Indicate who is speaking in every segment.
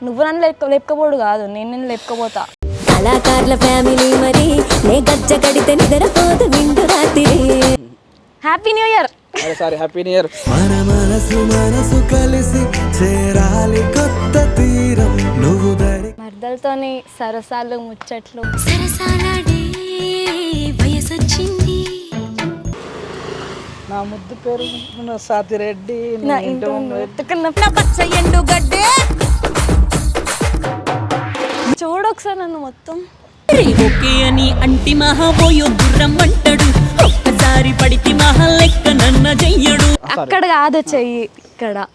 Speaker 1: నువ్వు నన్ను లేపుకపోడు కాదు, నేను లేపుకపోతా.
Speaker 2: కళాకారుల ఫ్యామిలీ మరి నే గజ్జ కడితే నిద్రపోదు నిండు రాత్రి.
Speaker 1: Happy new year.
Speaker 3: Sorry, happy new year.
Speaker 4: మన మనసు కలిసి చేరాలి కొత్త తీరం నువ్వు దరి.
Speaker 1: మర్దలతోని సరసాలు ముచ్చట్లు
Speaker 2: సరసాలాడే వయసొచ్చింది.
Speaker 3: నా ముద్దు పేరు సాతిరెడ్డి.
Speaker 1: నా ఇంటి ముందు వెతుకున్న
Speaker 2: పచ్చ ఎండు గడ్డే
Speaker 1: చూడొకసారి నన్ను మొత్తం.
Speaker 2: ఓకే అని అంటి మహాబోయో గుర్రం అంటాడు. ఒక్కసారి పడితి మహా లెక్క నన్న చెయ్యడు.
Speaker 1: అక్కడ కాదు చెయ్యి, ఇక్కడ.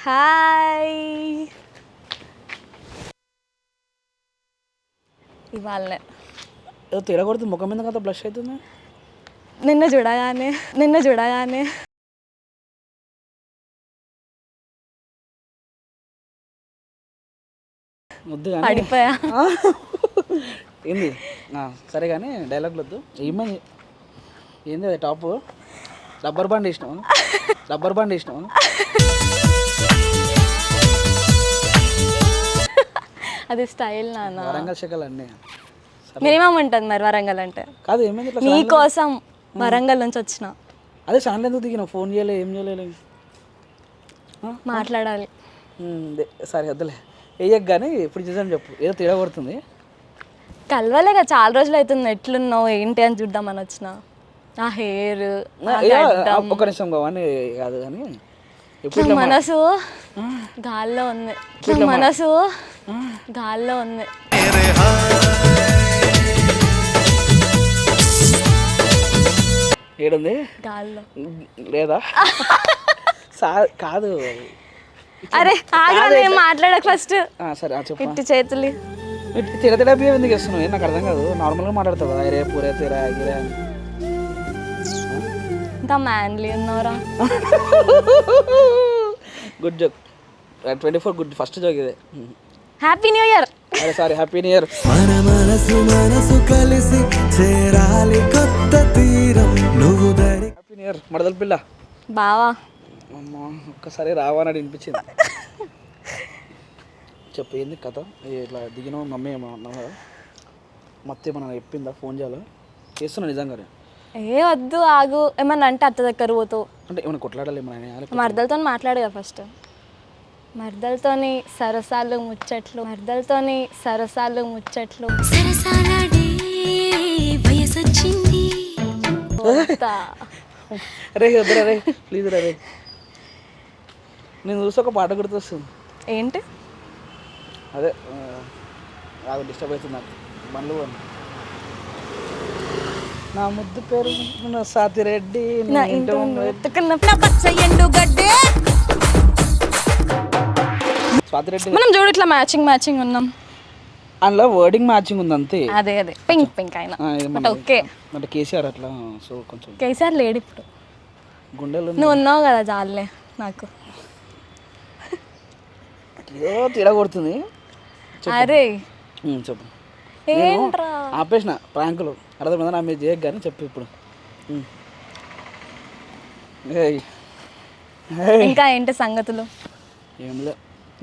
Speaker 1: హాయ్, ఇవాళ
Speaker 3: ఏదో తిరగొడుతుంది ముఖం మీద కదా, బ్లష్ అవుతుంది.
Speaker 1: నిన్న చూడగానే
Speaker 3: ముద్దు
Speaker 1: పడిపోయా.
Speaker 3: ఏంది సరే కానీ డైలాగ్ వద్దు. ఏమైంది? ఏంది అది టాప్? రబ్బర్ బాండ్ వేసినావు.
Speaker 1: అది స్టైల్ నాన్న.
Speaker 3: వరంగల్ శకలు అన్నీ
Speaker 1: మినిమం ఉంటుంది మరి వరంగల్ అంటే.
Speaker 3: కాదు, ఏమైంది ఇట్లా?
Speaker 1: నీ కోసం వరంగల్ నుంచి వచ్చిన.
Speaker 3: అదే ఛానల్ ఎందుకు దిగినావు? ఫోన్ చేయలే, ఏం చేయలేదు.
Speaker 1: మాట్లాడాలి.
Speaker 3: సరే వద్దులే, వేయకు కానీ ఇప్పుడు చూసాను చెప్పు. ఏదో తేడా కొడుతుంది.
Speaker 1: కలవలేక చాలా రోజులు అవుతుంది. ఎట్లున్నావు ఏంటి అని చూద్దామని వచ్చిన. ఆ హెయిర్,
Speaker 3: ఒక్క నిమిషం కావని కాదు కానీ
Speaker 1: నా మనసు గాల్లో ఉంది.
Speaker 3: ఏడుంది?
Speaker 1: గాల్లో
Speaker 3: లేదా? కాదు.
Speaker 1: అరే ఆగా, మాట్లాడక ఫస్ట్.
Speaker 3: సరే చెప్పు.
Speaker 1: ఇట్టి చేతులు
Speaker 3: తిరగతిడా బియ్యం ఎందుకు ఇస్తున్నావు? నాకు అర్థం కాదు. నార్మల్గా మాట్లాడతావు కదా, రే పూరే తీరా గిరా.
Speaker 1: ఇంకా మ్యాన్లీ ఉన్నావురా.
Speaker 3: Good joke. 24 good. First joke ఇదే.
Speaker 1: Happy new year.
Speaker 3: అరే సారీ, హ్యాపీ న్యూ ఇయర్.
Speaker 4: మన మనసు కలిసి చేరాలి కొత్త తీరం నువ్వు దరి.
Speaker 3: హ్యాపీ న్యూ ఇయర్ మడదల పిల్ల.
Speaker 1: బావా
Speaker 3: అమ్మ ఒక్కసారి రావాలని అనిపించింది. చెప్పు ఏంది కథ? ఇట్లా దిగినావు, మమ్మీ ఏమో అన్నావు కదా, మొత్తం ఏమన్నా చెప్పిందా? ఫోన్ చేయాలి చేస్తున్నా నిజంగానే.
Speaker 1: ఏ వద్దు, ఆగు. ఏమన్నా అంటే అత్త దగ్గర పోతావు
Speaker 3: అంటే ఏమైనా కొట్లాడాలి ఏమన్నా?
Speaker 1: మర్దలతో మాట్లాడు కదా ఫస్ట్. మర్దలతోని సరసాలు ముచ్చట్లు
Speaker 2: సరసాలాడే వయసొచ్చింది.
Speaker 3: రే వద్దురా రే, ప్లీజ్ రా రే. నేను చూసి ఒక పాట గుర్తొస్తుంది.
Speaker 1: ఏంటి?
Speaker 3: అదే అది డిస్టర్బ్ అవుతుంది నాకు. బండ్లు నా ముద్దు పేరు సాతిరెడ్డి.
Speaker 1: నా ఇంటి ముందు వెతుకున్న
Speaker 2: పచ్చ ఎండు గడ్డే.
Speaker 3: స్వాతిరెడ్డి.
Speaker 1: మనం చూడు ఇట్లా మ్యాచింగ్ ఉన్నాం.
Speaker 3: అందులో వర్డింగ్ మ్యాచింగ్ ఉంది అంతే.
Speaker 1: అదే పింక్ అయినా ఓకే.
Speaker 3: అంటే కేసీఆర్ అట్లా, సో కొంచెం.
Speaker 1: కేసీఆర్ లేడు ఇప్పుడు.
Speaker 3: గుండెలు
Speaker 1: నువ్వు ఉన్నావు కదా, జాలే నాకు.
Speaker 3: ఏదో తిరగ కొడుతుంది.
Speaker 1: అరే
Speaker 3: చెప్పు.
Speaker 1: ఏంట్రా
Speaker 3: ఆపేసిన ప్రాంకులు అర్థమైందా? నా మీద చేయకు కానీ చెప్పు ఇప్పుడు.
Speaker 1: ఇంకా ఏంటి సంగతులు?
Speaker 3: ఏం లే,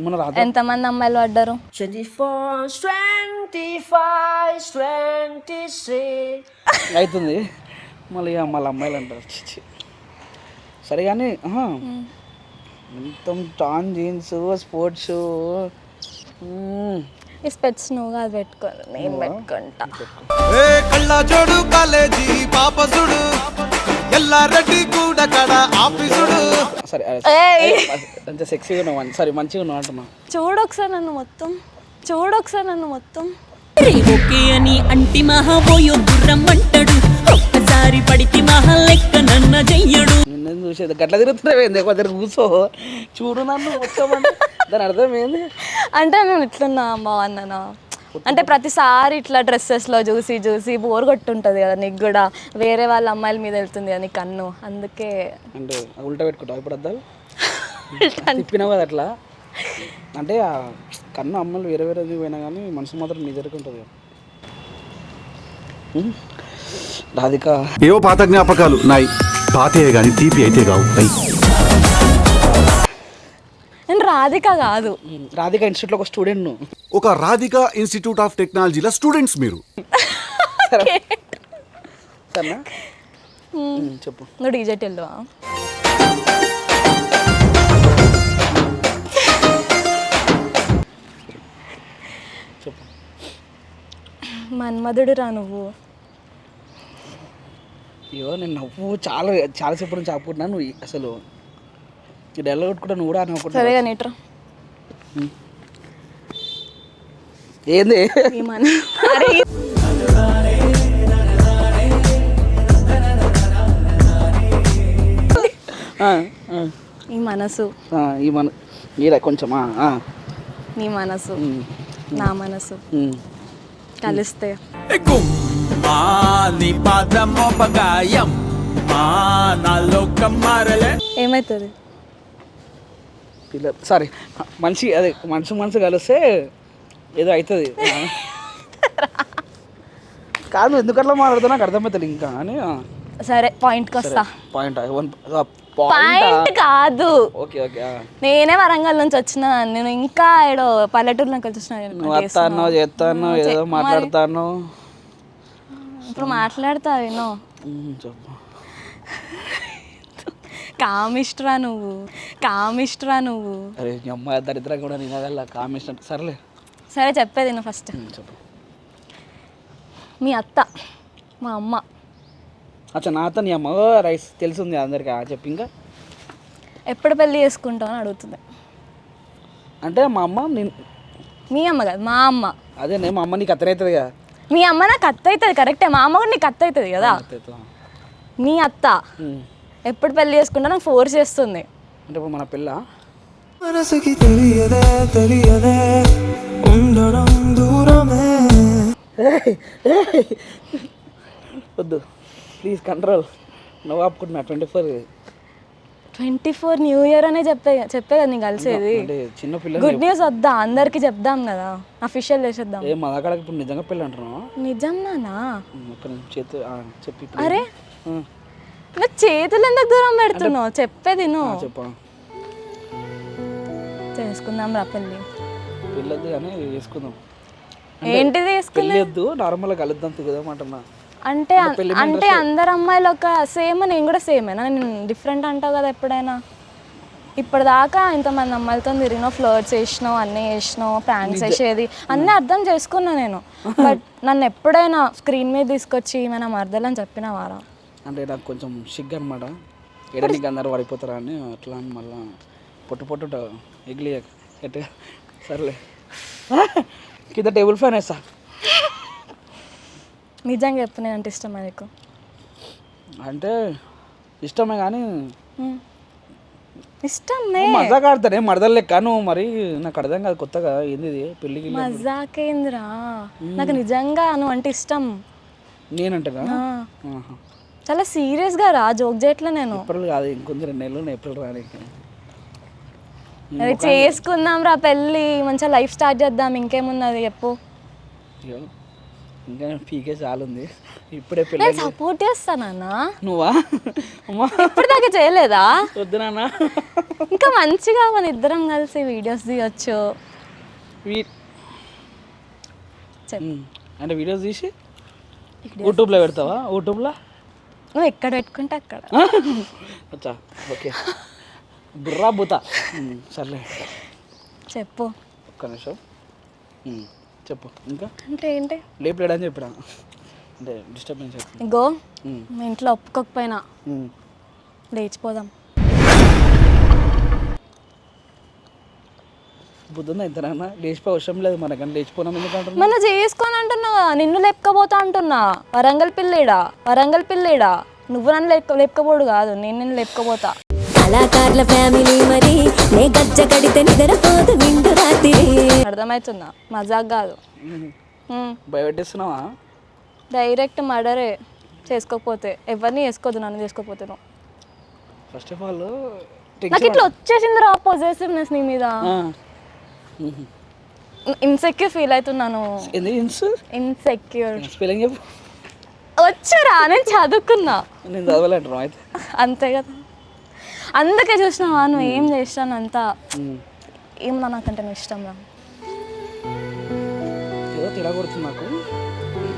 Speaker 3: మన రాత్రి
Speaker 1: ఎంతమంది అమ్మాయిలు పడ్డారు?
Speaker 2: 24, 25, 26
Speaker 3: అవుతుంది. మళ్ళీ అమ్మాయిలు అంటారు. సరే కానీ మొత్తం టాన్ జీన్స్, స్పోర్ట్స్ షూ.
Speaker 1: ఈ స్పెట్స్ నువ్వు కాదు పెట్టుకోరు, నేను పెట్టుకుంటా.
Speaker 4: కళ్ళ జోడు కాలేజీ పాపసుడు ఎల్లారెడ్డి కూడా కడ ఆఫీసుడు.
Speaker 3: సరే అంత సెక్సీగా ఉన్నావు, సరే మంచిగా ఉన్నావు అంటున్నా.
Speaker 1: చూడొకసారి నన్ను మొత్తం.
Speaker 2: ఓకే అని అంటి మహాబోయో గుర్రం అంటాడు. ఒక్కసారి పడితి మహా లెక్క నన్న చెయ్యడు.
Speaker 3: నిన్న చూసేది గట్ల తిరుగుతున్నావు ఏంది? కొందరు కూర్చో చూడు నన్ను వచ్చామని దాని అర్థం ఏంది?
Speaker 1: అంటే నేను ఇట్లున్నా బాగున్నానా అంటే ప్రతిసారి ఇట్లా డ్రెస్సెస్లో చూసి బోర్ కొట్టుంటుంది కదా నీకు కూడా. వేరే వాళ్ళ అమ్మాయిల మీద వెళ్తుంది కదా నీ కన్ను, అందుకే.
Speaker 3: అంటే ఉల్టా పెట్టుకుంటావు ఇప్పుడు అద్దాలు? తిప్పినావు కదా అట్లా. అంటే ఆ కన్ను అమ్మలు వేరే వేరేది పోయినా కానీ మనసు మాత్రం నీ దగ్గరికి ఉంటుంది కదా. రాధిక
Speaker 5: ఏవో పాత జ్ఞాపకాలు నాయి పాతే గాని తీపి అయితే కావు
Speaker 1: నేను రాధిక కాదు.
Speaker 3: రాధిక ఇన్స్టిట్యూట్లో ఒక స్టూడెంట్ నువ్వు.
Speaker 5: ఒక రాధిక ఇన్స్టిట్యూట్ ఆఫ్ టెక్నాలజీల స్టూడెంట్స్ మీరు.
Speaker 3: సరేనా చెప్పు.
Speaker 1: నువ్వు డీజేట్ వెళ్ళవా?
Speaker 3: చెప్పు.
Speaker 1: మన్మధుడు రా నువ్వు.
Speaker 3: అయ్యో నేను నవ్వు చాలాసేపు నుంచి ఆపుకుంటున్నా. నువ్వు అసలు ఈ డైలాగ్ కొట్టుకుంటా నువ్వు కూడా అనుకుంటా.
Speaker 1: సరేగా నీట్రా.
Speaker 3: ఏంది
Speaker 1: ఈ మన అరే ఈ మనసు
Speaker 3: ఈ మన మీరా కొంచెమా
Speaker 1: నీ మనసు నా మనసు కలిస్తే ఏమవుతుంది?
Speaker 3: పిల్ల సారీ మనిషి అదే మనసు కలిస్తే ఏదో అవుతుంది. కాదు ఎందుకట్లా మాట్లాడుతున్నా నాకు అర్థమవుతుంది ఇంకా అని.
Speaker 1: సరే పాయింట్కి వస్తా.
Speaker 3: పాయింట్
Speaker 1: పాయింట్ కాదు.
Speaker 3: Okay okay.
Speaker 1: నేనే వరంగల్ నుంచి వచ్చిన, నేను ఇంకా ఏడో పల్లెటూరు నుంచి వచ్చిన.
Speaker 3: నువ్వు వస్తాను చేస్తాను ఏదో మాట్లాడతాను.
Speaker 1: ఇప్పుడు మాట్లాడతా వినో.
Speaker 3: చెప్పు.
Speaker 1: కామిష్ట్రా నువ్వు.
Speaker 3: అరే నీ అమ్మాయి దరిద్రం కూడా నేను అదల్లా కామిషన్. సర్లే
Speaker 1: సరే చెప్పేది నువ్వు ఫస్ట్.
Speaker 3: చెప్పు.
Speaker 1: మీ అత్త మా అమ్మ.
Speaker 3: అచ్చా నా అత్త నీ అమ్మ రైస్ తెలిసింది అందరికీ. చెప్పి ఇంకా
Speaker 1: ఎప్పుడు పెళ్ళి చేసుకుంటావు అని అడుగుతుంది.
Speaker 3: అంటే మా అమ్మ
Speaker 1: మీ అమ్మ కాదు మా అమ్మ.
Speaker 3: అదే మా అమ్మ నీకు అత్తనవుతుంది కదా.
Speaker 1: మీ అమ్మ నాకు అత్త అవుతుంది కరెక్టే, మా అమ్మ కూడా నీకు అత్త అవుతుంది కదా. మీ అత్త ఎప్పుడు పెళ్ళి చేసుకుంటా నాకు ఫోర్స్ చేస్తుంది.
Speaker 3: అంటే ఇప్పుడు మన పిల్ల
Speaker 4: మనసుకి తెలియదే ఉండడం దూరమే.
Speaker 3: వద్దు ప్లీజ్ కంట్రోల్. నువ్వు ఆపుకుంటున్నా
Speaker 1: 24 న్యూ ఇయర్ అనే చెప్పే కదా నీకు కలిసేది.
Speaker 3: అంటే చిన్న పిల్ల
Speaker 1: గుడ్ న్యూస్ వద్దా అందరికి చెప్దాం కదా, అఫీషియల్ చేసేద్దాం.
Speaker 3: ఏ మా దగ్గర ఇప్పుడు నిజంగా పిల్ల అంటున్నావా?
Speaker 1: నిజం నానా?
Speaker 3: చేతి చెప్పి.
Speaker 1: అరే నువ్వు చేతులు ఎందుకు దూరం పెడుతున్నావు? చెప్పేది నువ్వు.
Speaker 3: చెప్పా.
Speaker 1: చేసుకుందాం రా పెళ్ళి.
Speaker 3: పెళ్ళొద్దు కానీ చేసుకుందాం.
Speaker 1: ఏంటిది చేసుకుందాం?
Speaker 3: పెళ్ళొద్దు నార్మల్గా కలుద్దాం తిరుగుదాం అంటున్నా.
Speaker 1: అంటే అందరు అమ్మాయిలు ఒక సేమ్, నేను కూడా సేమేనా? నేను డిఫరెంట్ అంటావు కదా ఎప్పుడైనా. ఇప్పటిదాకా ఇంతమంది అమ్మాయిలతో తిరిగినావు, ఫ్లర్ట్స్ చేసినావు, అన్నీ చేసినావు, ప్రాంక్స్ చేసేది అన్నీ అర్థం చేసుకున్నా నేను. బట్ నన్ను ఎప్పుడైనా స్క్రీన్ మీద తీసుకొచ్చి మన మరదలని చెప్పిన వారా?
Speaker 3: అంటే నాకు కొంచెం సిగ్గు అనమాట. ఎడనికి అందరు పడిపోతారా అని అట్లా అని మళ్ళీ పొట్టు ఎగిలి ఎట్లా. సర్లే కింద టేబుల్ ఫ్యాన్ వేస్తా.
Speaker 1: నిజంగా చెప్పు, నేను అంటే ఇష్టమా నీకు?
Speaker 3: అంటే ఇష్టమే కానీ
Speaker 1: ఇష్టమే.
Speaker 3: మజాక్ ఆడతానే మరదలు లెక్క. నువ్వు మరి నాకు అర్థం కాదు కొత్తగా ఏంది ఇది పెళ్ళికి.
Speaker 1: మజాకేంద్రా, నాకు నిజంగా నువ్వు అంటే ఇష్టం.
Speaker 3: నేనంటగా
Speaker 1: చాలా సీరియస్గా రా, జోక్ చేయట్లే నేను.
Speaker 3: ఏప్రిల్ కాదు ఇంకొంది 2 నెలలు ఏప్రిల్ రానికి.
Speaker 1: అది చేసుకుందాం రా పెళ్ళి, మంచిగా లైఫ్ స్టార్ట్ చేద్దాం. ఇంకేమున్నది చెప్పు.
Speaker 3: ఇంకా పీకే చాలా ఉంది. ఇప్పుడే పెళ్ళి.
Speaker 1: నేను సపోర్ట్ చేస్తానన్నా.
Speaker 3: నువ్వా? అమ్మా
Speaker 1: ఇప్పుడు దాకా చేయలేదా?
Speaker 3: వద్దు నాన్న.
Speaker 1: ఇంకా మంచిగా మన ఇద్దరం కలిసి వీడియోస్ తీయచ్చు.
Speaker 3: అంటే వీడియోస్ తీసి యూట్యూబ్లో పెడతావా? యూట్యూబ్లో
Speaker 1: నువ్వు ఎక్కడ పెట్టుకుంటే అక్కడ.
Speaker 3: అచ్చా ఓకే. బుర్రా బూతా. సర్లే
Speaker 1: చెప్పు.
Speaker 3: ఒక్క నిమిషం చెప్పు. ఇంకా
Speaker 1: అంటే ఏంటి?
Speaker 3: లేపలేడని చెప్పినా అంటే డిస్టర్బెన్స్ అవుతుంది.
Speaker 1: ఇగో మీ ఇంట్లో ఒప్పుకోకపోయినా లేచిపోదాం.
Speaker 3: బుద్ధుందా ఇంతనన్నా? లేచిపో అవసరం లేదు మనకని. లేచిపోయినాం ఎందుకంటే
Speaker 1: మన చేసుకొని అంటున్నావు కదా, నిన్ను లేపుకపోతా అంటున్నా. వరంగల్ పిల్లేడా నువ్వు నన్ను లేపుకపోడు కాదు, నేను నిన్ను లేపుకపోతా.
Speaker 6: కళాకారుల ఫ్యామిలీ మరి నే గజ్జ కడితే నిద్రపోదు నిండు రాత్రి.
Speaker 1: అర్థమవుతుందా? మజాక్ కాదు.
Speaker 3: భయపెట్టిస్తున్నావా?
Speaker 1: డైరెక్ట్ మర్డరే. చేసుకోకపోతే ఎవరిని చేసుకోవద్దు, నన్ను చేసుకోకపోతే. నువ్వు
Speaker 3: ఫస్ట్ ఆఫ్ ఆల్
Speaker 1: నాకు ఇట్లా వచ్చేసింది రా పొజెసివ్నెస్ నీ మీద. ఇన్సెక్యూర్ ఫీల్ అవుతున్నాను. ఇన్సెక్యూర్
Speaker 3: స్పెల్లింగ్ చెప్పు.
Speaker 1: వచ్చారా, నేను చదువుకున్నా.
Speaker 3: నేను చదవలేంటాను అయితే.
Speaker 1: అంతే కదా, అందుకే చూసినావా నువ్వు ఏం చేస్తాను అంతా. ఏమన్నా నాకంటే నువ్వు ఇష్టం రా.
Speaker 3: ఏదో తిరగొడుతుంది నాకు.